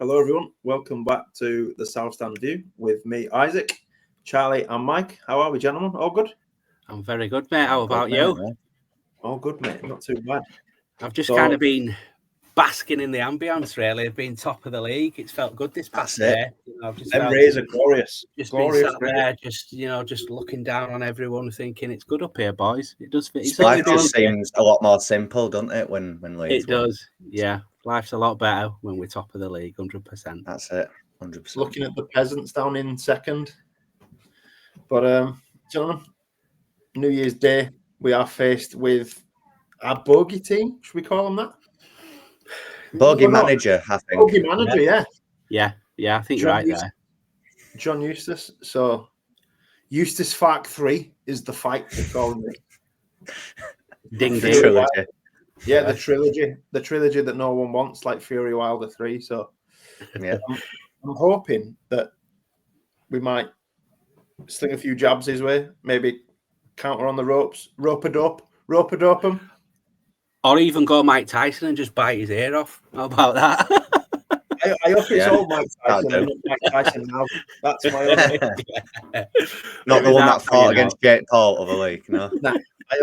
Hello, everyone. Welcome back to the South Stand View with me, Isaac, Charlie, and Mike. How are we, gentlemen? All good? I'm very good, mate. How about you? Mate. All good, mate. Not too bad. I've just kind of been basking in the ambience, really. I've been top of the league. It's felt good this past day. I've just rays are glorious. Just glorious, been sat there, just looking down on everyone, thinking it's good up here, boys. It does fit. Life just seems a lot more simple, doesn't it? When Leeds it does, yeah. Life's a lot better when we're top of the league, 100%. That's it, 100%. Looking at the peasants down in second, but gentlemen, New Year's Day we are faced with our bogey team. Should we call them that? Bogey manager, I think. Bogey manager, yeah. I think you're right there. John Eustace. So Eustace Farke 3 is the fight they're calling it. Ding the trilogy. Yeah, the trilogy that no one wants, like Fury Wilder 3. So yeah, I'm hoping that we might sling a few jabs his way, maybe counter on the ropes, rope-a-dope him. Or even go Mike Tyson and just bite his ear off. How about that? I hope it's old Mike Tyson and not Mike Tyson now. That's my own. Not the one that fought against Jake Paul of the league, no. Nah, I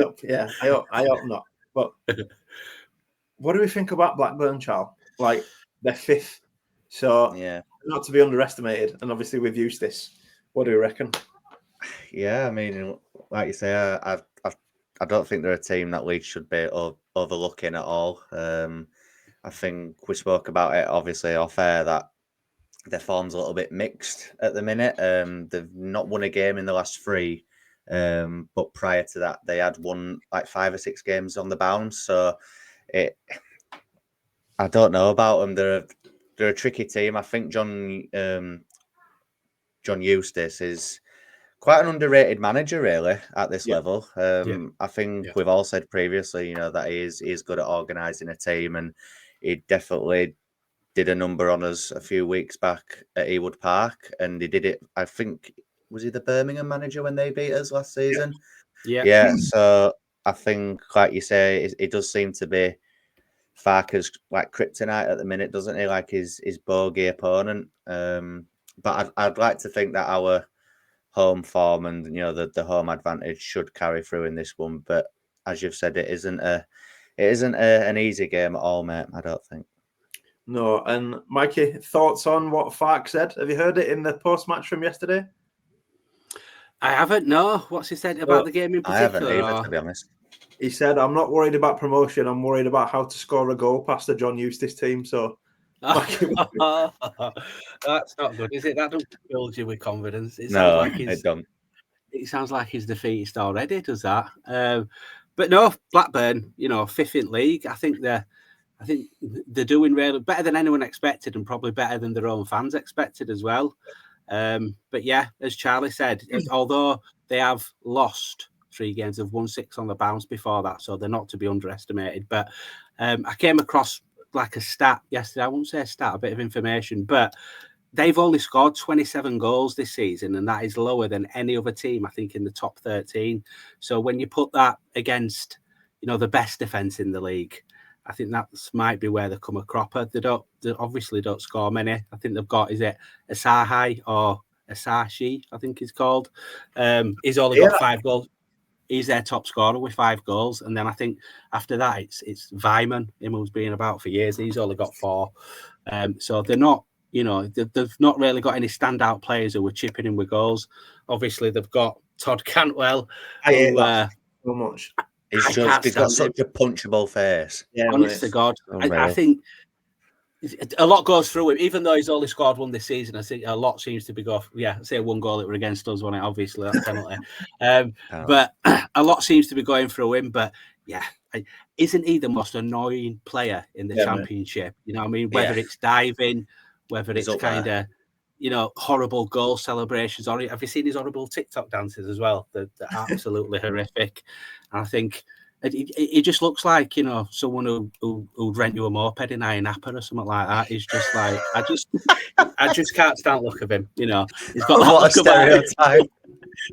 hope not. But what do we think about Blackburn, Charles? Like, they're fifth. So, not to be underestimated. And obviously with Eustace, what do you reckon? Yeah, I mean, like you say, I don't think they're a team that Leeds should be overlooking at all. I think we spoke about it, obviously, off air, that their form's a little bit mixed at the minute. They've not won a game in the last three. But prior to that, they had won like 5 or 6 games on the bounce. So I don't know about them. They're a tricky team. I think John Eustace is quite an underrated manager, really, at this level. I think we've all said previously, that he is good at organising a team, and he definitely did a number on us a few weeks back at Ewood Park, and he did it. I think, was he the Birmingham manager when they beat us last season? Yeah. So I think, like you say, it does seem to be Farke's like kryptonite at the minute, doesn't he? Like his bogey opponent. But I'd like to think that our home form and the home advantage should carry through in this one. But as you've said, it isn't an easy game at all, mate. I don't think. No. And Mikey, thoughts on what Farke said? Have you heard it in the post-match from yesterday? I haven't. No. What's he said about the game in particular? I haven't either, to be honest. He said, "I'm not worried about promotion. I'm worried about how to score a goal past the John Eustace team." So that's not good, is it? That doesn't build you with confidence. It don't. It sounds like he's defeatist already. Does that? But no, Blackburn, fifth in league. I think they're doing really better than anyone expected, and probably better than their own fans expected as well. But yeah, as Charlie said, although they have lost 3 games, they've won 6 on the bounce before that, so they're not to be underestimated. But I came across like a stat yesterday. I won't say a stat, a bit of information, but they've only scored 27 goals this season, and that is lower than any other team, I think, in the top 13. So when you put that against, the best defence in the league, I think that might be where they come a cropper. They obviously don't score many. I think they've got, is it Asahi or Asashi, I think he's called. He's only got 5 goals. He's their top scorer with 5 goals. And then I think after that, it's Vyman, him who's been about for years. He's only got 4. So they're not, they've not really got any standout players who were chipping in with goals. Obviously, they've got Todd Cantwell. I hate that so much. He's got such a punchable face. Yeah, honest to God. I think a lot goes through him, even though he's only scored 1 this season. I think a lot seems to be say 1 goal that were against us, wasn't it? Obviously, that penalty. But a lot seems to be going through him. But yeah, isn't he the most annoying player in the championship? What I mean? Whether it's diving, whether it's kind of, horrible goal celebrations, or have you seen his horrible TikTok dances as well? They're absolutely horrific. And I think it just looks like, someone who'd rent you a moped in Iron Apple or something like that. He's just like, I just can't stand the look of him. He's got that what a stereotype.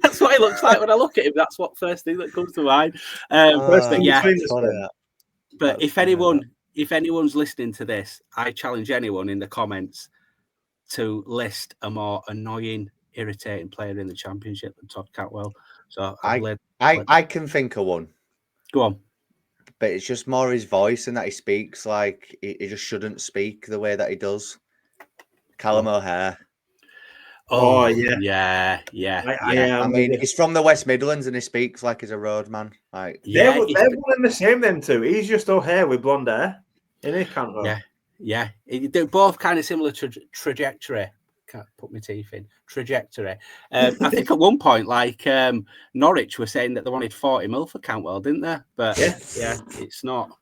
That's what he looks like when I look at him. That's what first thing that comes to mind. But if anyone's listening to this, I challenge anyone in the comments to list a more annoying, irritating player in the Championship than Todd Cantwell. So I can think of one. Go on. But it's just more his voice and that he speaks like he just shouldn't speak the way that he does. Callum O'Hare. Oh yeah. I mean, he's from the West Midlands and he speaks like he's a roadman. Like they're one and the same. Them two. He's just O'Hare with blonde hair, isn't he? Cantwell. Yeah. They're both kind of similar trajectory. Can't put my teeth in trajectory. I think at one point, like Norwich were saying that they wanted 40 mil for Cantwell, didn't they? But yeah, it's not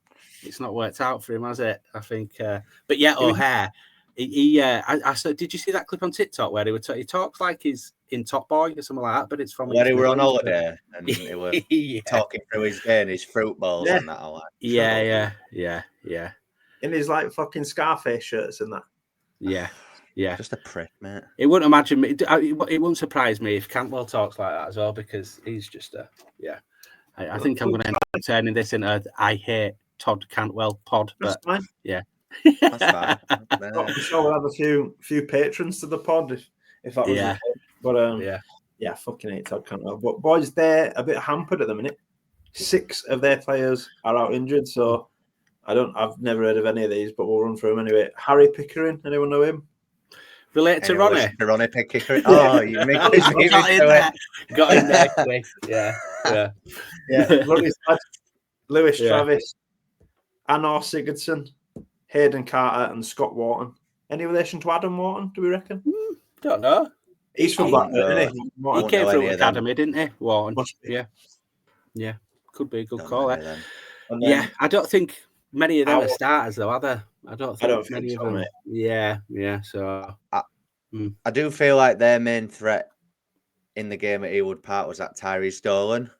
worked out for him, has it? I think. But yeah, O'Hare. I saw. Did you see that clip on TikTok where he talks like he's in Top Boy or something like that? But it's from where he were on holiday and he were talking through his day and his fruit bowls and that. Like, yeah. In his like fucking Scarface shirts and that. Yeah. Just a prick, mate. It wouldn't imagine me. It wouldn't surprise me if Cantwell talks like that as well, because he's just I think I'm going to end up turning this into I hate Todd Cantwell pod. That's but fine. Yeah. That's fine. I'm sure we'll have a few patrons to the pod if that was the case. But yeah, fucking hate Todd Cantwell. But boys, they're a bit hampered at the minute. 6 of their players are out injured, so I've never heard of any of these, but we'll run through them anyway. Harry Pickering, anyone know him? Related to Ronnie? Ronnie Pickering. Oh, you make got in there quick. Yeah. Ronnie's dad, Lewis Travis, Anor Sigurdsson, Hayden Carter, and Scott Wharton. Any relation to Adam Wharton, do we reckon? Don't know. He's from Blackburn, isn't he? He came through academy, didn't he? Wharton. Yeah. Could be a good call. Yeah, I don't think many of them are starters, though, are they? I don't think many of them. Mate. Yeah. So I do feel like their main threat in the game at Ewood Park was that Tyrese Dolan.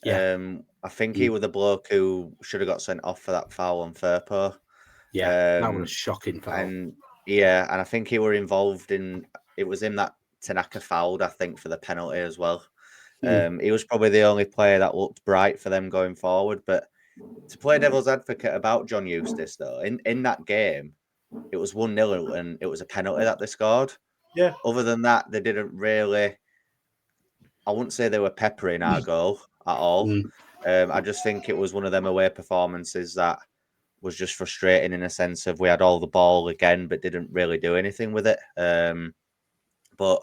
Yeah. I think he was the bloke who should have got sent off for that foul on Firpo. Yeah, that was a shocking foul. And I think he were involved in. It was him that Tanaka fouled, I think, for the penalty as well. He was probably the only player that looked bright for them going forward. But to play devil's advocate about John Eustace, though, in that game, it was 1-0 and it was a penalty that they scored. Yeah. Other than that, they didn't really. I wouldn't say they were peppering our goal at all. I just think it was one of them away performances that was just frustrating in a sense of we had all the ball again, but didn't really do anything with it. But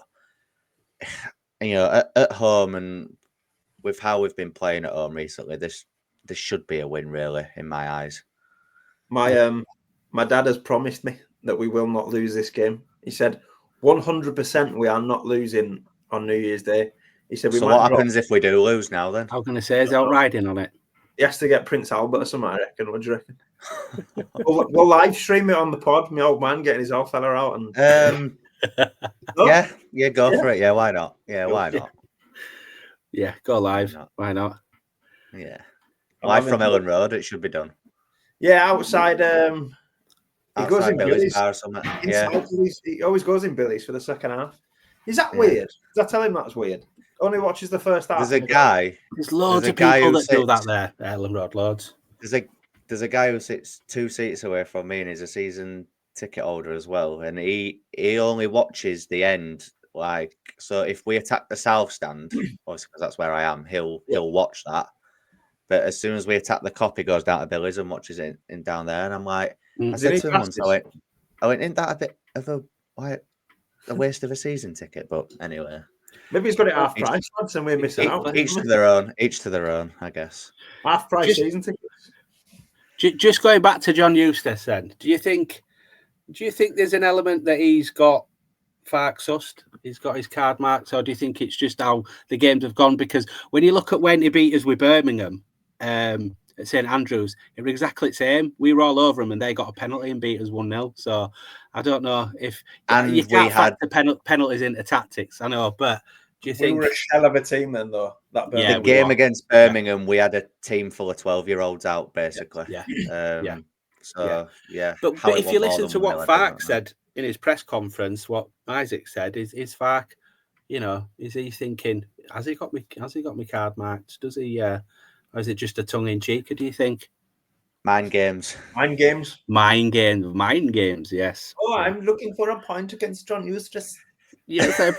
at home and with how we've been playing at home recently, this should be a win, really, in my eyes. My dad has promised me that we will not lose this game. He said 100% we are not losing on New Year's Day. He said, so what happens if we do lose now then? I was going to say, is out riding on it? He has to get Prince Albert or something, I reckon. What do you reckon? we'll live stream it on the pod. My old man getting his old fella out. And yeah, go for it. Yeah, why not? Yeah, why not? Yeah, go live. Why not? Yeah. Live from Elland Road, it should be done. Yeah, outside. He goes in Billy's bar or something. Yeah. He always goes in Billy's for the second half. Is that weird? Did I tell him that's weird? Only watches the first half. There's a guy. There's loads of people that do that there, Elland Road. Loads. There's a guy who sits 2 seats away from me, and he's a season ticket holder as well. And he only watches the end. Like, so if we attack the south stand, obviously because that's where I am, he'll watch that. But as soon as we attack the cop, he goes down to Billy's and watches it in down there. And I'm like, I said to him once, I went, isn't that a bit of a waste of a season ticket? But anyway. Maybe he's got it half price, and we're missing out. Each to their own. Each to their own, I guess. Half price season tickets. Just going back to John Eustace, then, do you think there's an element that he's got Farke sussed? He's got his card marks, or do you think it's just how the games have gone? Because when you look at when he beat us with Birmingham at St Andrews, it was exactly the same. We were all over them, and they got a penalty and beat us 1-0. So I don't know if you can't factor penalties into tactics. I know, but do you think we were a shell of a team then, though? The game against Birmingham, we had a team full of 12-year-olds out, basically. But if you listen to what Farke said in his press conference, what Isaac said is Farke, is he thinking, has he got me card marked? Does he? Or is it just a tongue in cheek? Do you think? Mind games. Mind games. Mind games, yes. Oh, I'm looking for a point against John Eustace. Yes, I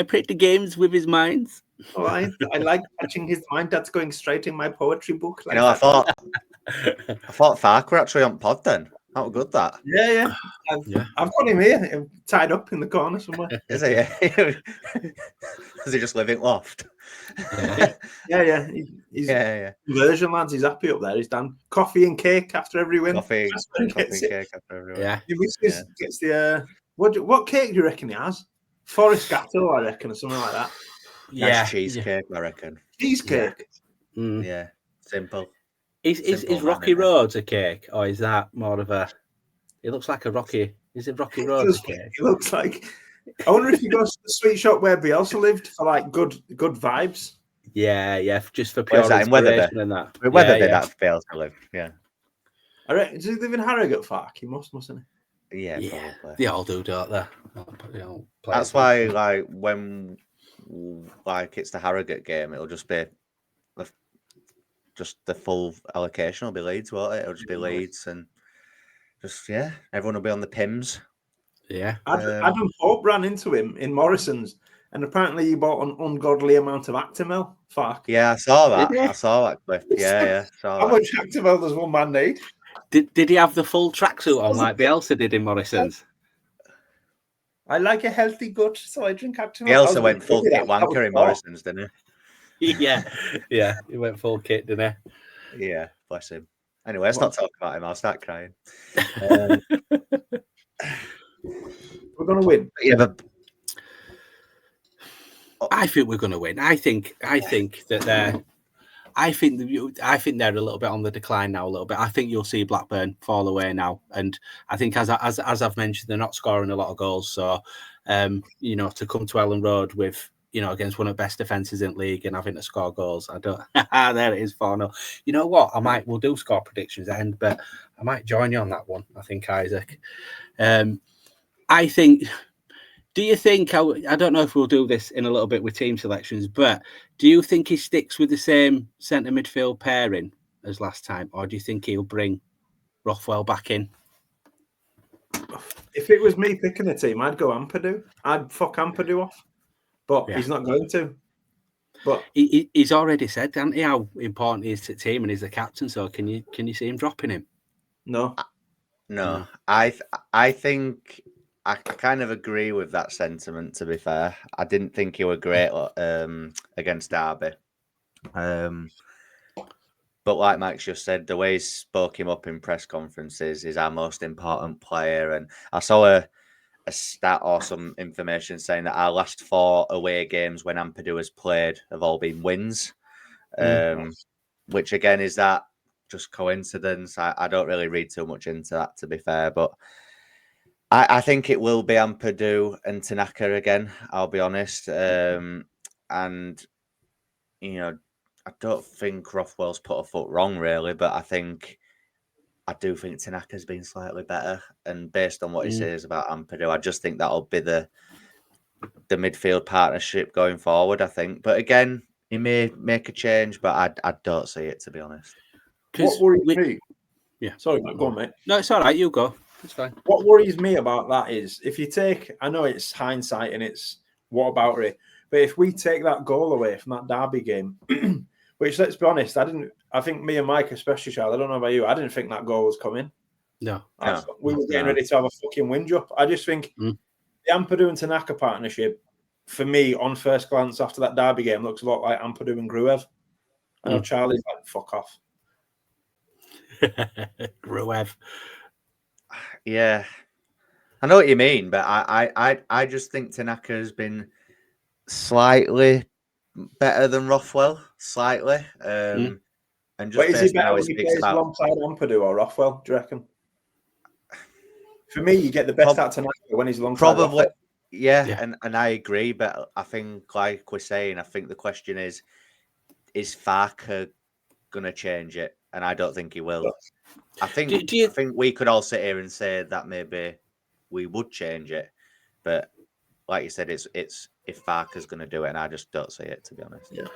played the games with his minds. Oh, I like touching his mind. That's going straight in my poetry book. Like I thought Farke were actually on pod then. That was good, that. Yeah. I've got him here, tied up in the corner somewhere. Is he? Does he just live in loft? Yeah. He's conversion, lads. He's happy up there. He's done coffee and cake after every win. Coffee and cake after every win. Yeah. He gets the what cake do you reckon he has? Forest Gatto, I reckon, or something like that. Nice cheesecake, I reckon. Cheesecake. Yeah, simple. Is Rocky Road's a cake, or is that more of a? It looks like a Rocky. Is it Rocky Road's cake? It looks like. I wonder if he goes to the sweet shop where Bielsa lived for like good vibes. Yeah, just for pure inspiration and that. Whether that Bielsa lived, yeah. I reckon, does he live in Harrogate, Farke? He mustn't he? Yeah, probably. They all do, don't they? That's why, like, when it's the Harrogate game, it'll just be just the full allocation will be Leeds, won't it? It'll just be Leeds and just everyone will be on the Pims. Yeah. Adam Pope ran into him in Morrison's, and apparently he bought an ungodly amount of Actimel. Farke. Yeah, I saw that. I saw that clip. Yeah. How much Actimel does one man need? Did he have the full tracksuit on like Bielsa did in Morrison's? I like a healthy gut, so I drink Actimel. Bielsa went full kit wanker in Morrison's, didn't he? Yeah, he went full kit, didn't he? Yeah, bless him. Anyway, let's not talk about him. I'll start crying. We're going to win. I think we're going to win. I think that they're a little bit on the decline now. A little bit. I think you'll see Blackburn fall away now, and I think as I've mentioned, they're not scoring a lot of goals. So, to come to Elland Road with against one of the best defences in the league and having to score goals, I don't. There it is, 4-0. You know what? We'll do score predictions at the end, but I might join you on that one. I think, Isaac. I think. Do you think, I don't know if we'll do this in a little bit with team selections, but do you think he sticks with the same centre midfield pairing as last time, or do you think he'll bring Rothwell back in? If it was me picking a team, I'd go Ampadu. I'd fuck Ampadu off, but he's not going to. But he's already said, hasn't he, how important he is to the team and he's the captain, so can you see him dropping him? No. I think... I kind of agree with that sentiment, to be fair. I didn't think he were great against Derby. But like Mike's just said, the way he spoke him up in press conferences is our most important player. And I saw a stat or some information saying that our last 4 away games when Ampadu has played have all been wins. Which, again, is that just coincidence? I don't really read too much into that, to be fair. But... I think it will be Ampadu and Tanaka again, I'll be honest. And, I don't think Rothwell's put a foot wrong, really, but I do think Tanaka's been slightly better. And based on what he says about Ampadu, I just think that'll be the midfield partnership going forward, I think. But again, he may make a change, but I don't see it, to be honest. What worries me? Yeah. Sorry, mate, go on, mate. No, it's all right. You go. It's fine. What worries me about that is if you take, I know it's hindsight and it's whataboutery, but if we take that goal away from that Derby game, which, let's be honest, I think me and Mike especially, Charles, I don't know about you, I didn't think that goal was coming. No. We were getting ready to have a fucking wind up. I just think the Ampadu and Tanaka partnership, for me, on first glance after that Derby game, looks a lot like Ampadu and Gruev. I know Charlie's like, fuck off. Gruev. Yeah, I know what you mean, but I just think Tanaka has been slightly better than Rothwell, slightly. And just but is he better when he plays alongside Ampadu or Rothwell, do you reckon? For me, you get the best out of Tanaka when he's alongside probably Rothwell. Yeah, and I agree, but I think, like we're saying, I think the question is Farke going to change it? And I don't think he will. I think I think we could all sit here and say that maybe we would change it, but like you said, it's if Farke's going to do it, and I just don't see it, to be honest. Yeah.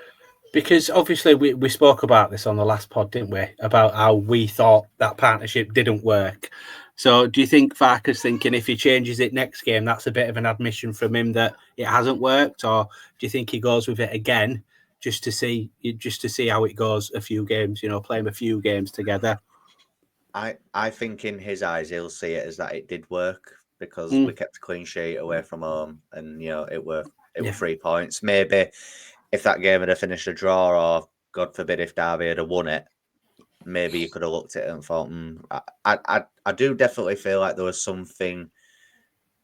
Because obviously we spoke about this on the last pod, didn't we? About how we thought that partnership didn't work. So do you think Farke's thinking if he changes it next game, that's a bit of an admission from him that it hasn't worked? Or do you think he goes with it again just to see how it goes a few games, play him a few games together? I think in his eyes he'll see it as that it did work because we kept a clean sheet away from home and it were 3 points. Maybe if that game had finished a draw, or God forbid if Derby had won it, maybe you could have looked at it and thought, I do definitely feel like there was something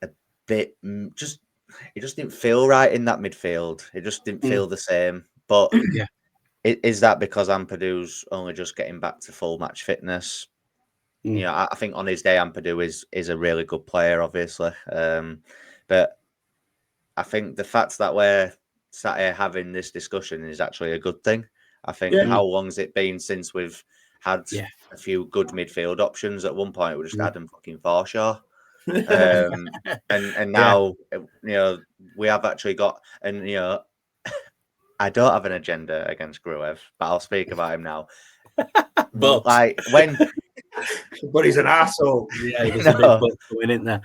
a bit it just didn't feel right in that midfield. It just didn't feel the same. But is that because Ampadu's only just getting back to full match fitness? I think on his day Ampadu is a really good player, obviously. But I think the fact that we're sat here having this discussion is actually a good thing. I think how long's it been since we've had a few good midfield options? At one point, we just had them fucking Forshaw. And now, we have actually got, and I don't have an agenda against Gruev, but I'll speak about him now. But like when, but he's an asshole. Yeah, there's a big but coming in there.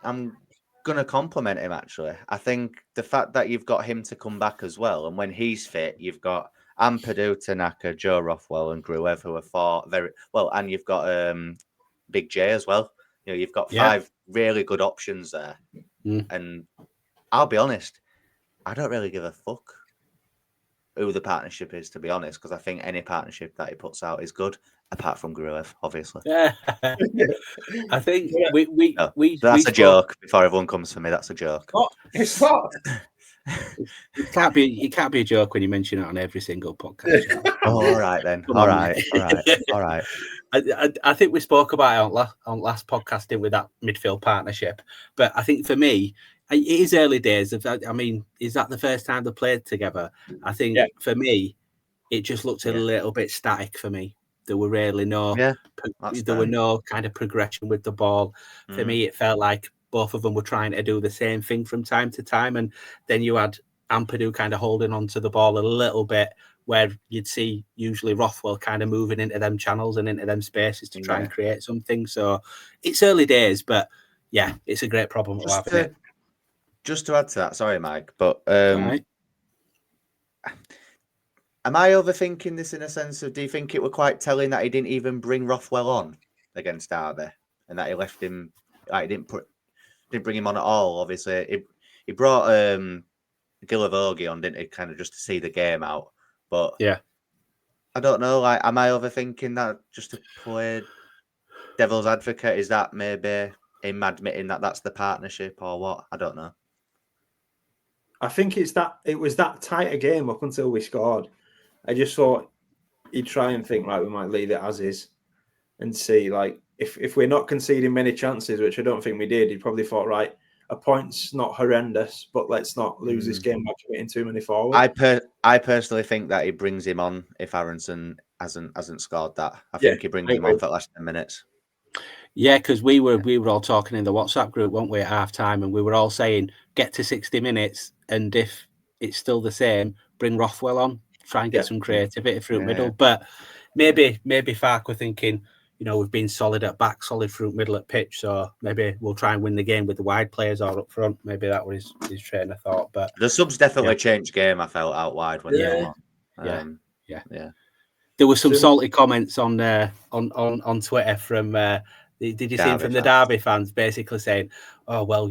I'm gonna compliment him actually. I think the fact that you've got him to come back as well, and when he's fit, you've got Ampadu, Tanaka, Joe Rothwell, and Gruev who are far very well, and you've got Big J as well. You've got 5 really good options there. And I'll be honest, I don't really give a fuck who the partnership is, to be honest, because I think any partnership that he puts out is good, apart from Gruev, obviously. Yeah, I think that's a joke. Before everyone comes for me, that's a joke. What? It's not. It can't be a joke when you mention it on every single podcast. All right then. All right. I think we spoke about it on last podcast, didn't we, that midfield partnership. But I think for me, it is early days. I mean, is that the first time they played together? I think for me, it just looked a little bit static for me. There were really no kind of progression with the ball. For me, it felt like both of them were trying to do the same thing from time to time. And then you had Ampadu kind of holding onto the ball a little bit, where you'd see usually Rothwell kind of moving into them channels and into them spaces to try and create something. So it's early days, but it's a great problem to have, isn't it? Just to add to that, sorry, Mike, but am I overthinking this in a sense of, do you think it were quite telling that he didn't even bring Rothwell on against Derby and that he left him, like, didn't bring him on at all? Obviously, he brought Gillavogi on, didn't he, kind of just to see the game out? But I don't know, like, am I overthinking that just to play devil's advocate? Is that maybe him admitting that that's the partnership or what? I don't know. I think it was that tight a game up until we scored. I just thought he'd try and think, like, we might leave it as is and see, like, if we're not conceding many chances, which I don't think we did, he probably thought, right, a point's not horrendous, but let's not lose this game by committing too many forward. I personally think that he brings him on if Aronson hasn't scored that. I think he brings him on for the last 10 minutes. Yeah, because we were all talking in the WhatsApp group, weren't we, at half time, and we were all saying, get to 60 minutes, and if it's still the same, bring Rothwell on, try and get some creativity through middle. But maybe Farke were thinking, we've been solid at back, solid through middle at pitch, so maybe we'll try and win the game with the wide players or up front. Maybe that was his train of thought. But the subs definitely changed game. I felt out wide when they were on. There were some salty comments on Twitter from. Did you see him from the Derby fans basically saying, "Oh well,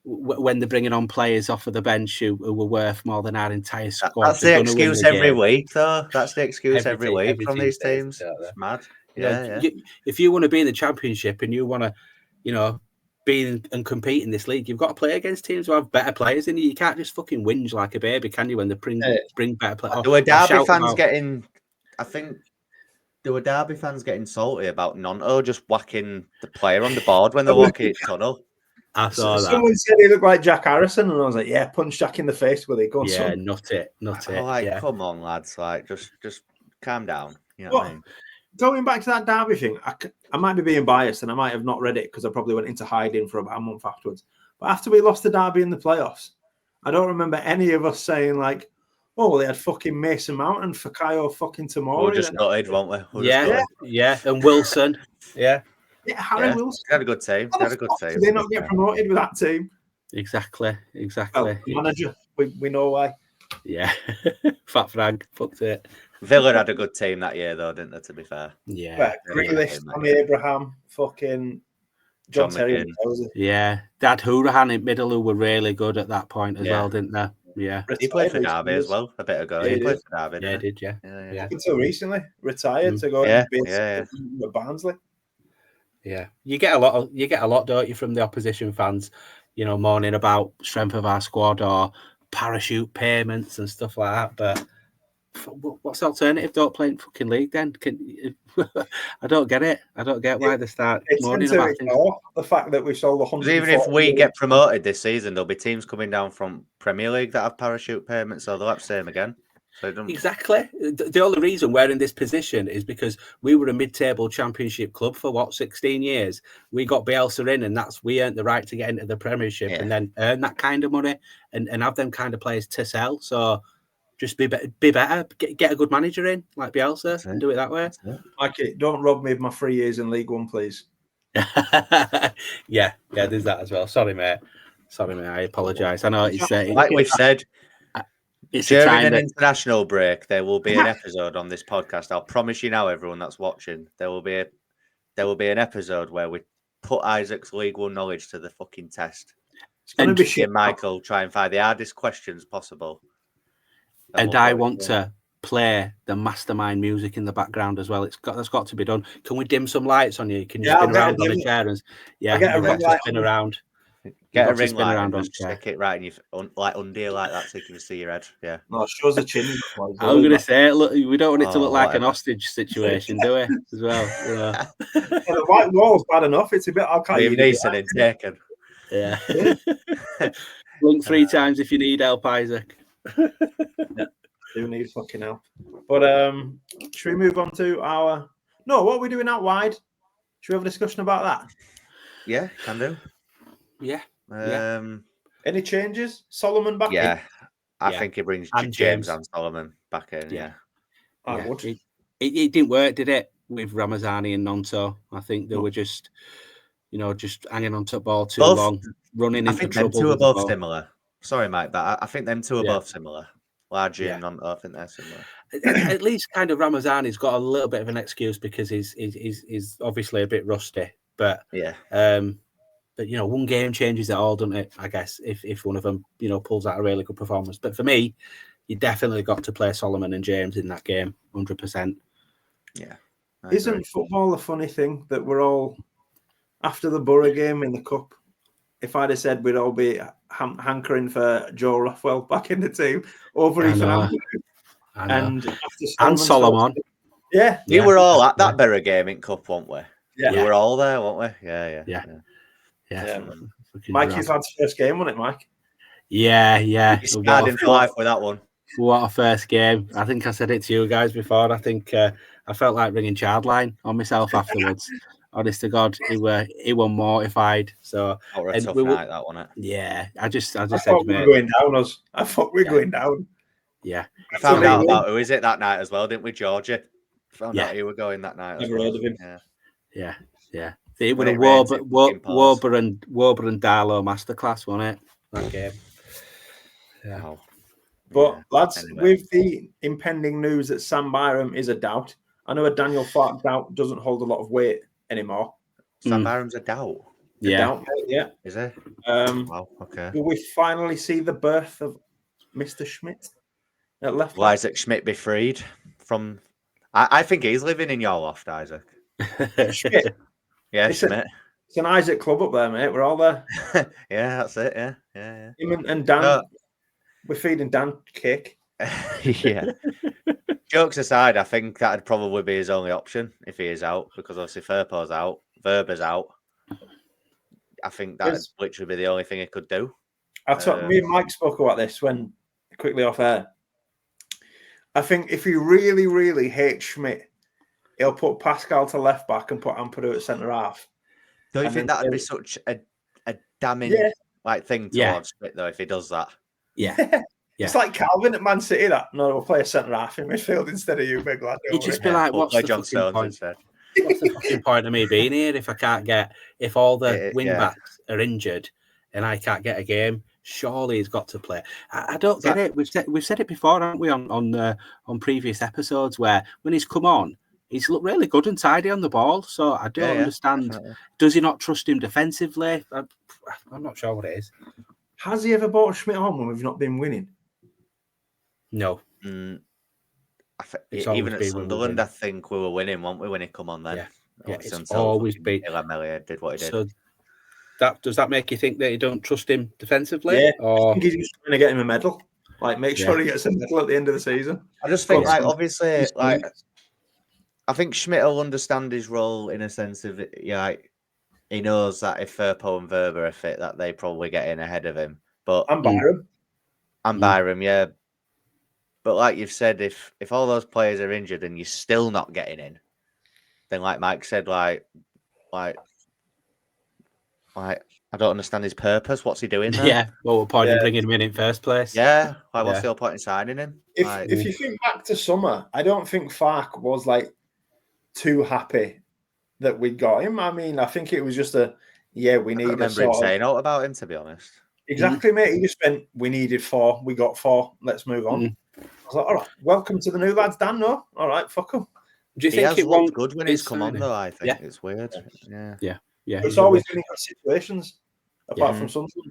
when they're bringing on players off of the bench who were worth more than our entire squad." That's the excuse every week, though. That's the excuse every week from these teams. It's mad. If you want to be in the Championship and you want to, be and compete in this league, you've got to play against teams who have better players in you. You can't just fucking whinge like a baby, can you? When they bring better players. There were Derby fans getting. I think there were Derby fans getting salty about Nonto just whacking the player on the board when they're walking each tunnel. I saw that. Someone said he looked like Jack Harrison, and I was like, "Yeah, punch Jack in the face with it." Go on, son. Not it. Come on, lads, like just calm down. You know what I mean? Going back to that Derby thing, I might be being biased, and I might have not read it because I probably went into hiding for about a month afterwards. But after we lost the Derby in the playoffs, I don't remember any of us saying like, "Oh, they had fucking Mason Mount and Fakayo fucking Tamori." We'll just gutted, won't we? And Wilson, Harry Wilson. They had a good team. They had a good team. Did they not get promoted with that team? Exactly. Well, manager, we know why. Yeah, Fat Frank, fucked it. Villa had a good team that year, though, didn't they? To be fair, Grealish, Tommy Abraham, fucking John Terry. Yeah, they had Hourahan in middle who were really good at that point as well, didn't they? Yeah, he played for Derby as well a bit ago. He played for Derby. Yeah, did until recently retired to go with Barnsley. Yeah, you get a lot, don't you, from the opposition fans, moaning about strength of our squad or parachute payments and stuff like that. But what's the alternative? Don't play in fucking league then. I don't get it. I don't get why they start moaning about things. The fact that we sold 100. Even if we get promoted this season, there'll be teams coming down from Premier League that have parachute payments, so they'll have the same again. So exactly. The only reason we're in this position is because we were a mid-table Championship club for 16 years. We got Bielsa in, and we earned the right to get into the Premiership and then earn that kind of money and have them kind of players to sell. So just be better, get a good manager in like Bielsa and do it that way. Okay, don't rob me of my 3 years in League One, please. yeah, there's that as well. Sorry, mate. I apologise. I know it's like we've said. It's during an international break, there will be an episode on this podcast. I'll promise you now, everyone that's watching, there will be an episode where we put Isaac's League One knowledge to the fucking test. And Michael try and find the hardest questions possible. And I want to play the mastermind music in the background as well. That's got to be done. Can we dim some lights on you? Can you spin around on the chair? Spin around. Get a ring light and just stick it right in your under like that so you can see your head. Yeah. No, it shows a chin. I was going to say, look, we don't want it to look like an hostage situation, do we? As well. The white wall's bad enough. It's a bit archaic. You've Neeson in taken. Yeah. Blink 3 times if you need help, Isaac. Do need fucking help. But should we move on to our? No, what are we doing out wide? Should we have a discussion about that? Yeah, can do. Yeah. Any changes? Solomon back in? I think he brings James and Solomon back in. Yeah. I would. It didn't work, did it, with Ramazani and Nonto? I think they were just hanging on to the ball too long, running into trouble. I think them two are both similar. Sorry, Mike, but I think them two are both similar. Largely and Nonto, I think they're similar. At least kind of Ramazani's got a little bit of an excuse because he's obviously a bit rusty. But But one game changes it all, doesn't it? I guess if one of them pulls out a really good performance. But for me, you definitely got to play Solomon and James in that game, 100%. Yeah. Isn't football a funny thing that we're all after the Borough game in the cup? If I'd have said we'd all be hankering for Joe Rothwell back in the team over Ethan and Solomon. Yeah, we were all at that Borough game in cup, weren't we? Yeah, we were all there, weren't we? Yeah. Mikey's lad's first game, wasn't it, Mike? Yeah. He scarred him for life with that one. What a first game. I think I said it to you guys before. I think I felt like ringing Childline on myself afterwards. Honest to God, he were mortified. So a tough night, that wasn't it? Yeah. I just said, we're going down, us. I thought we were going down. Yeah. I found out about who is it that night as well, didn't we, Georgie? Found out who were going that night. Never heard of him. Yeah. It was a Warber and Darlow masterclass, wasn't it? That game. Yeah. But lads, with the impending news that Sam Byram is a doubt, I know a Daniel Farke doubt doesn't hold a lot of weight anymore. Sam Byram's a doubt. Yeah. Is it? Wow. Okay. Will we finally see the birth of Mr. Schmidt at left? Will Isaac Schmidt be freed from? I think he's living in your loft, Isaac. Schmidt. Yeah, Schmidt. It's an Isaac club up there, mate. We're all there. Yeah, that's it. Yeah. Him and Dan. We're feeding Dan cake. Yeah. Jokes aside, I think that'd probably be his only option if he is out, because obviously Firpo's out, Verber's out. I think that'd literally be the only thing he could do. Me and Mike spoke about this when quickly off air. I think if he really, really hates Schmidt, he'll put Pascal to left back and put Ampadu at centre half. Don't you think that'd be such a damning thing towards Schmidt though if he does that? Yeah. It's like Calvin at Man City. That no, we'll play a centre half in midfield instead of you, big lad. You'd just be like, "What's the fucking point? Instead. What's the fucking point of me being here if all the wing backs are injured and I can't get a game? Surely he's got to play." I don't get it. We've said it before, haven't we? On previous episodes where when he's come on, he's looked really good and tidy on the ball. So I don't understand. Definitely. Does he not trust him defensively? I'm not sure what it is. Has he ever brought Schmidt on when we've not been winning? No. Even at Sunderland, I think we were winning, weren't we, when he come on then? Yeah, it's always been. Elland did what he did. So does that make you think that you don't trust him defensively? Yeah, I think he's just trying to get him a medal. Like, make sure he gets a medal at the end of the season. I just think, obviously, I think Schmidt will understand his role in a sense of, he knows that if Firpo and Verba are fit, that they probably get in ahead of him. And Byram. And Byram, yeah. But like you've said, if all those players are injured and you're still not getting in, then like Mike said, like I don't understand his purpose. What's he doing there? Yeah, well, what point in bringing him in first place? Yeah, what's the point in signing him? If you think back to summer, I don't think Farke was like too happy that we got him. I mean, I think it was just we need. I remember him saying out about him, to be honest. Exactly, mate. He just went, we needed 4, we got 4, let's move on. I was like, all right, welcome to the new lads, Dan. No, all right, fuck him. Do you think it looked good when he's come on, though? I think it's weird. Yeah. It's always been in situations, apart from something.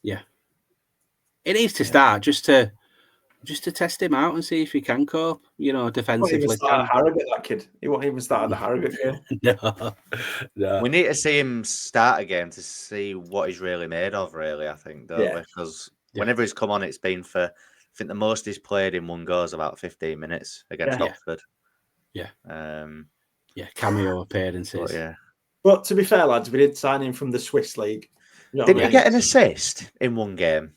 Yeah. It needs to start just to test him out and see if he can cope, defensively. He won't even start at Harrogate, that kid. He won't even start at the Harrogate game. No. We need to see him start again to see what he's really made of, really, I think, don't we? Because whenever he's come on, it's been for, I think the most he's played in one go is about 15 minutes against Oxford. Yeah. Cameo appearances. But to be fair, lads, we did sign him from the Swiss League. Didn't he get an assist in one game?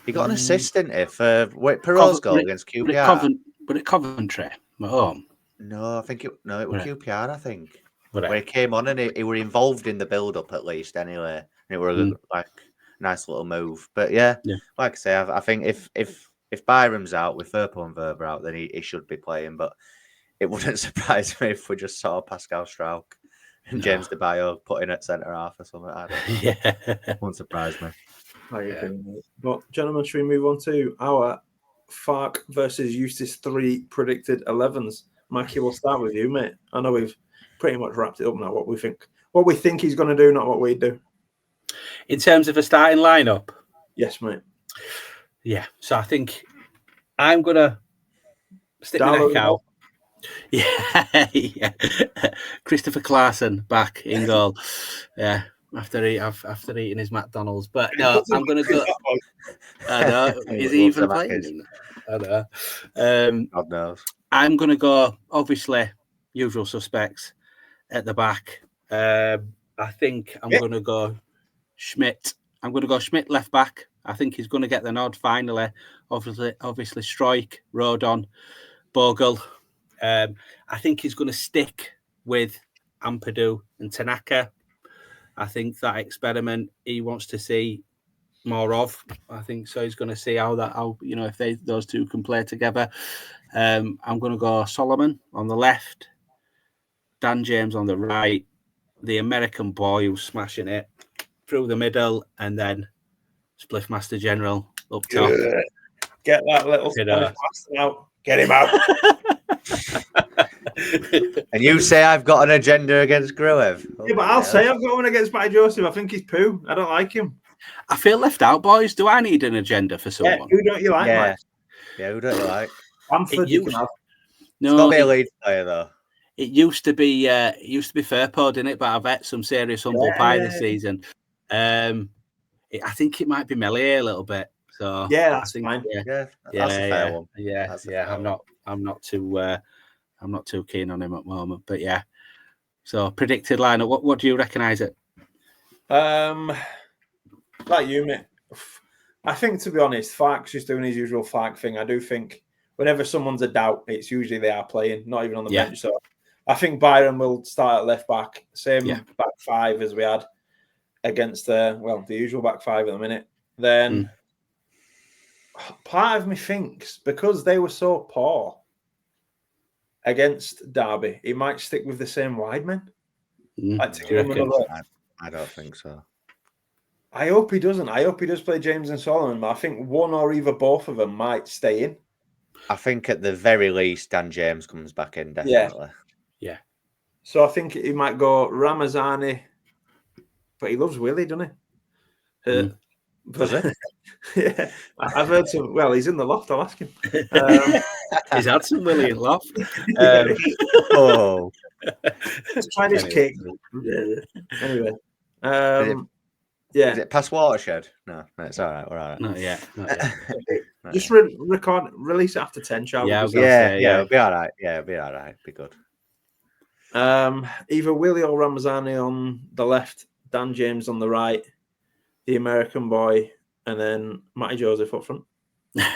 He got an assist, didn't he, for Perot's goal against QPR? But at Coventry, at home? No, I think it was QPR, I think. Where he came on and he were involved in the build-up at least anyway. And it was like nice little move. But like I say, I think if Byram's out with Firpo and Verba out, then he should be playing. But it wouldn't surprise me if we just saw Pascal Strauch and James DeBayo put in at centre half or something. I don't know. Won't surprise me. But gentlemen, should we move on to our Farke versus Eustace 3 predicted 11s? Mikey, we'll start with you, mate. I know we've pretty much wrapped it up now. What we think he's going to do, not what we do. In terms of a starting lineup, yes, mate. Yeah, so I think I'm going to stick my neck out. Yeah. Christopher Clarkson back in goal. Yeah. After eating his McDonald's, but no, I'm going to go. I know. Is he even playing? I know. God knows. I'm going to go. Obviously, usual suspects at the back. I think I'm going to go Schmidt. I'm going to go Schmidt left back. I think he's going to get the nod finally. Obviously, Strike, Rodon, Bogle. I think he's going to stick with Ampadu and Tanaka. I think that experiment he wants to see more of. I think so. He's going to see if those two can play together. I'm going to go Solomon on the left, Dan James on the right, the American boy who's smashing it through the middle, and then Spliff Master General up top. Get that little Spliff Master out. Get him out. And you say I've got an agenda against Gruev. Yeah, but I'll say I've got one against Matty Joseph. I think he's poo. I don't like him. I feel left out, boys. Do I need an agenda for someone? Yeah, who don't you like, Mike? Yeah, who don't you like? Bamford, you can have. No, it's got to be a Leeds player, though. It used to be Firpo, didn't it? But I've had some serious humble pie this season. I think it might be Melier a little bit. So that's fine. That's a fair one. I'm not too keen on him at the moment, but yeah. So predicted lineup. What do you recognise it? Like you, mate. I think, to be honest, Farke's just doing his usual Farke thing. I do think whenever someone's a doubt, it's usually they are playing, not even on the bench. So I think Byram will start at left back, same back five as we had against the usual back five at the minute. Then part of me thinks because they were so poor against Derby, he might stick with the same wide men. I don't think so. I hope he doesn't. I hope he does play James and Solomon, but I think one or either both of them might stay in. I think at the very least, Dan James comes back in, definitely. Yeah. So I think he might go Ramazani, but he loves Willie, doesn't he? But yeah, I've heard some. Well, he's in the loft. I'll ask him. He's had some Willie in loft. Let's try this cake. Anyway, yeah. Is it past Watershed? No, it's all right. We're all right. Not yet. Just release it after 10, shall we? It'll be all right. Yeah, it'll be all right. Be good. Either Willie or Ramazani on the left, Dan James on the right, the American boy, and then Matty Joseph up front. It's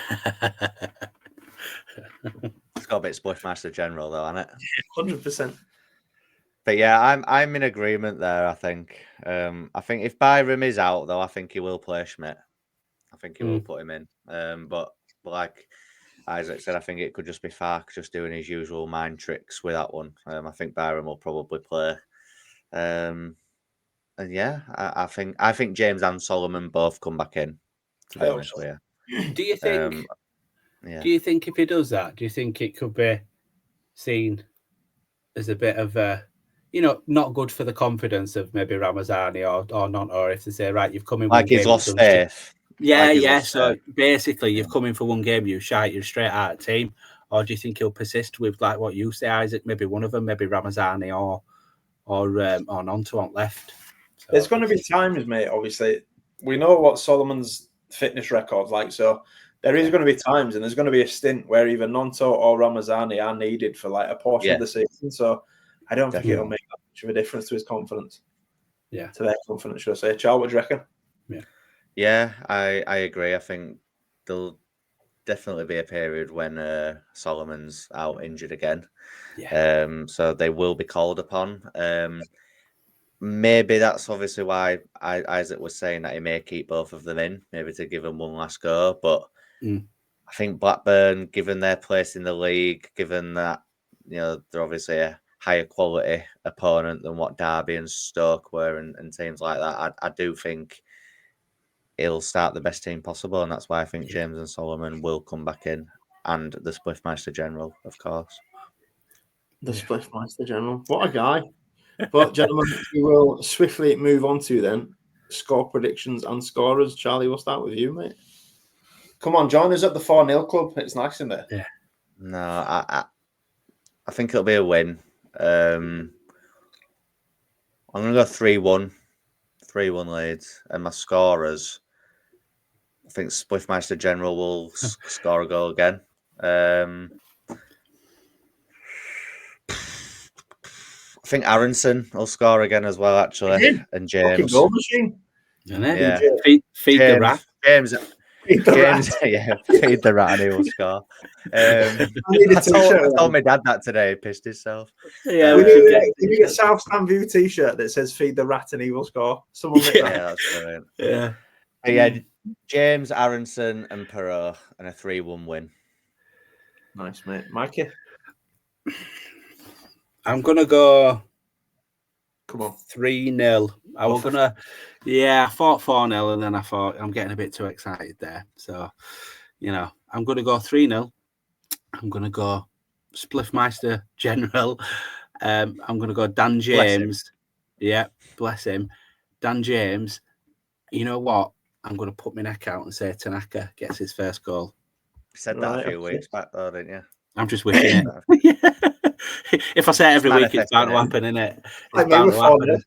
got a bit Splishmaster General though, hasn't it? 100%. But yeah, I'm in agreement there. I think if Byram is out though, I think he will play Schmidt. I think he will put him in. But like Isaac said, I think it could just be Farke just doing his usual mind tricks with that one. I think Byram will probably play. And yeah, I think James and Solomon both come back in. To be honest with you. Do you think? Do you think if he does that, do you think it could be seen as a bit of a, not good for the confidence of maybe Ramazani or not, or if they say, right, you've come in like he's lost faith. So basically, you've come in for one game, you're straight out of team. Or do you think he'll persist with like what you say, Isaac? Maybe one of them, maybe Ramazani or Nonto on left. So, there's going to be times, mate. Obviously, we know what Solomon's fitness record's like, so there is going to be times, and there's going to be a stint where either Nonto or Ramazani are needed for like a portion of the season. So I don't think it'll make that much of a difference to his confidence. Yeah, to their confidence, should I say? Charles, what do you reckon? Yeah, I agree. I think there'll definitely be a period when Solomon's out injured again. Yeah. So they will be called upon. Maybe that's obviously why Isaac was saying that he may keep both of them in, maybe to give them one last go. But I think Blackburn, given their place in the league, given that they're obviously a higher quality opponent than what Derby and Stoke were and teams like that, I do think he'll start the best team possible, and that's why I think James and Solomon will come back in, and the Spliffmeister General, of course. The Spliffmeister General. What a guy. But, gentlemen, we will swiftly move on to then score predictions and scorers. Charlie, we'll start with you, mate. Come on, join us at the 4-0 club. It's nice in there. Yeah. No, I think it'll be a win. I'm going to go 3-1. 3-1 Leeds. And my scorers, I think Spliffmeister General will score a goal again. I think Aronson will score again as well, actually. And James. Goal machine. Yeah. Feed the rat. James, feed the rat and he will score. I told my dad that today. He pissed himself. Yeah, we need a South Stand View t-shirt that says "Feed the rat and he will score." Someone make that. Yeah, that's brilliant. Yeah. But yeah, James, Aronson, and Perot, and a 3-1 win. Nice, mate. Mikey, I'm gonna go. Come on, 3-0. I was gonna. Yeah, I thought 4-0, and then I thought I'm getting a bit too excited there. So, I'm gonna go 3-0. I'm gonna go Spliffmeister General. I'm gonna go Dan James. Yeah, bless him. Dan James. You know what? I'm gonna put my neck out and say Tanaka gets his first goal. You said that a few weeks back, though, didn't you? I'm just wishing it. If I say it every week, it's bound to happen, isn't it? It's bound to happen.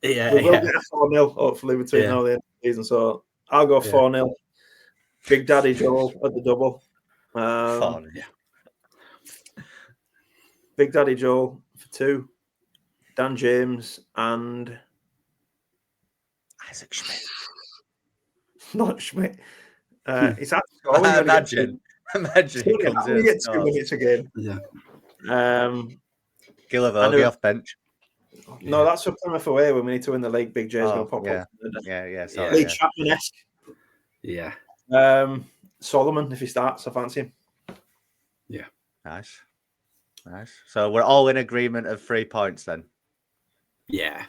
Yeah, we will get a 4-0 hopefully between now and the end of the season. So I'll go 4-0. Big Daddy Joel at the double. Big Daddy Joel for 2. Dan James and Isaac Schmidt. Not Schmidt. It's hard to score. Imagine he comes in. Get 2 minutes again. Yeah. Gillavogie off bench. No, that's for Plymouth away when we need to win the league. Big J's going to pop up. Yeah. Sorry, League Chapman-esque. Yeah. Solomon, if he starts, I fancy him. Yeah. Nice. So we're all in agreement of 3 points then. Yeah.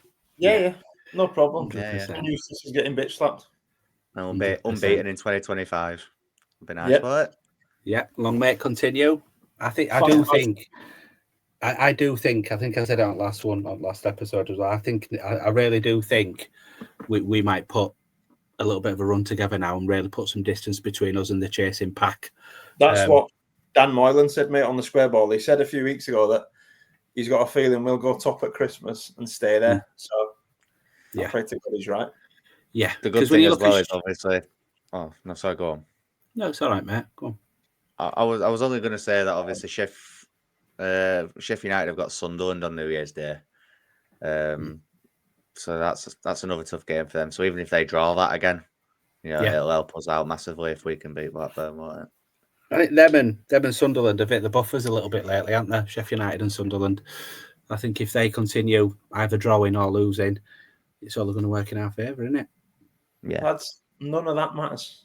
No problem. 100%. And Eustace is getting bitch slapped. And we'll be unbeaten in 2025. It'll be nice, Yep. won't it? Yeah, long may it continue. I think I think I said it on last episode as well. I really do think we might put a little bit of a run together now and really put some distance between us and the chasing pack. That's what Dan Moylan said, mate, on the square ball. He said a few weeks ago that he's got a feeling we'll go top at Christmas and stay there. So I pray to God he's right. Yeah. The good thing as well is obviously. Oh no, sorry, go on. No, it's all right, mate. Go on. I was only going to say that obviously Sheffield United have got Sunderland on New Year's Day, so that's another tough game for them. So even if they draw that again, it'll help us out massively if we can beat Blackburn, won't it? I think them and Sunderland have hit the buffers a little bit lately, haven't they? Sheffield United and Sunderland. I think if they continue either drawing or losing, it's all going to work in our favour, isn't it? Yeah. None of that matters.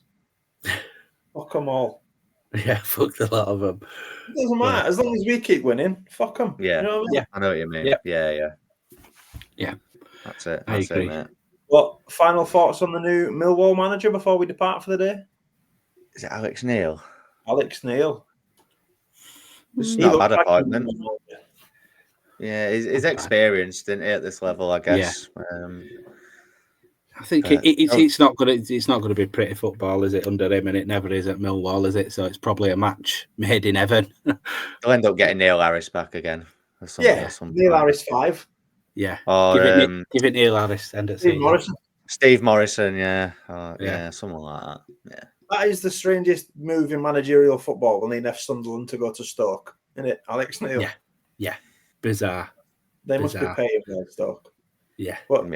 Fuck them all. Yeah, fuck the lot of them. It doesn't matter. As long as we keep winning, fuck them. Yeah. You know what I mean? Yeah. I know what you mean. Yep. Yeah. That's it. I agree. Mate. What final thoughts on the new Millwall manager before we depart for the day? Is it Alex Neil? Alex Neil. It's not a bad appointment. Yeah, he's experienced, isn't he, at this level, I guess. Yeah. I think it's not going to be pretty football, is it, under him? And it never is at Millwall, is it? So it's probably a match made in heaven. They'll end up getting Neil Harris back again. Neil Harris 5. Yeah. Or give it Neil Harris. End at Steve Morrison, yeah. Someone like that. Yeah. That is the strangest move in managerial football when they left Sunderland to go to Stoke, isn't it? Alex Neil. Yeah. Bizarre. They must be paying for Stoke. Yeah. But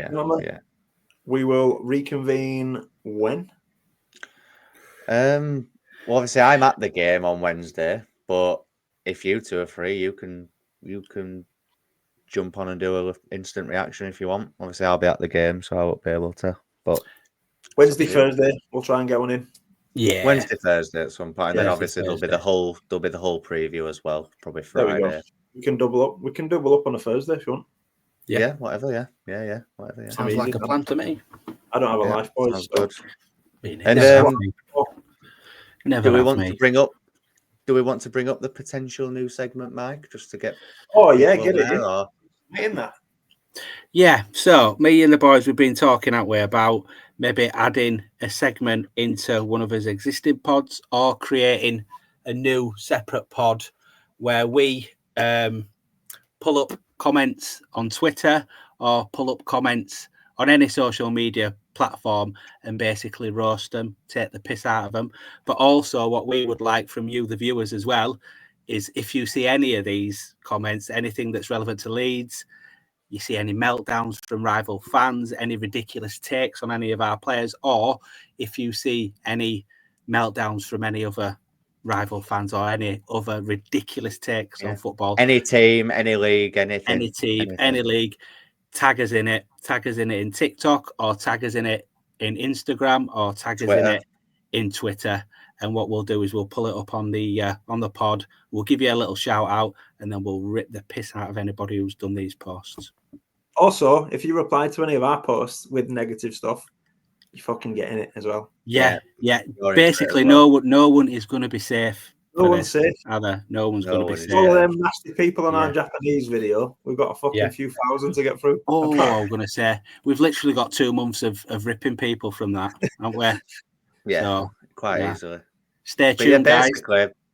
we will reconvene when? Well, obviously I'm at the game on Wednesday, but if you two are free, you can jump on and do an instant reaction if you want. Obviously I'll be at the game, so I won't be able to. But Thursday, we'll try and get one in. Yeah, Wednesday, Thursday at some point, and then obviously there'll be the whole preview as well, probably Friday. There we go. We can double up. We can double up on a Thursday if you want. Yeah, whatever. Yeah. Whatever. Yeah. Sounds like a plan to me. I don't have a life, boys. Good. And do we want to bring up the potential new segment, Mike, just to get? Oh yeah, get it in that. Yeah, so me and the boys, we've been talking that way about maybe adding a segment into one of his existing pods or creating a new separate pod where we pull up comments on Twitter or pull up comments on any social media platform and basically roast them, take the piss out of them. But also what we would like from you, the viewers, as well, is if you see any of these comments, anything that's relevant to Leeds, you see any meltdowns from rival fans, any ridiculous takes on any of our players, or if you see any meltdowns from any other rival fans or any other ridiculous takes on football. Any team, any league, anything. Any team, any league, tag us in it. Tag us in it in TikTok, or tag us in it in Instagram, or tag us in it in Twitter. And what we'll do is we'll pull it up on the pod. We'll give you a little shout out, and then we'll rip the piss out of anybody who's done these posts. Also, if you reply to any of our posts with negative stuff, you fucking get in it as well. Yeah. Basically, no one is going to be safe. No one's safe. Either no one's going to be safe. All of them nasty people on our Japanese video. We've got a fucking few thousand to get through. Oh, I'm going to say we've literally got 2 months of ripping people from that, haven't we? Yeah, so, quite easily. Stay tuned, guys.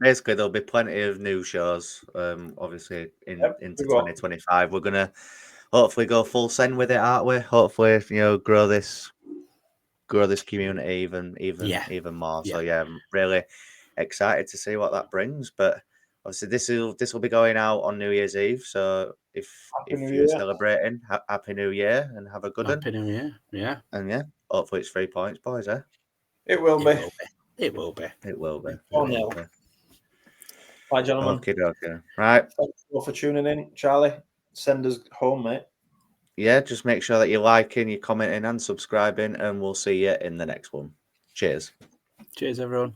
Basically, there'll be plenty of new shows. Obviously, into 2025, we're gonna hopefully go full send with it, aren't we? Hopefully, grow this community even more. Yeah. So I'm really excited to see what that brings. But obviously, this will be going out on New Year's Eve. So if you're celebrating, Happy New Year and have a good one. Happy New Year, yeah. And hopefully it's 3 points, boys. It will be. It will be. Oh no. Bye, gentlemen. Okay. Right. Thanks for tuning in, Charlie. Send us home, mate. Yeah, just make sure that you're liking, you're commenting, and subscribing, and we'll see you in the next one. Cheers. Cheers, everyone.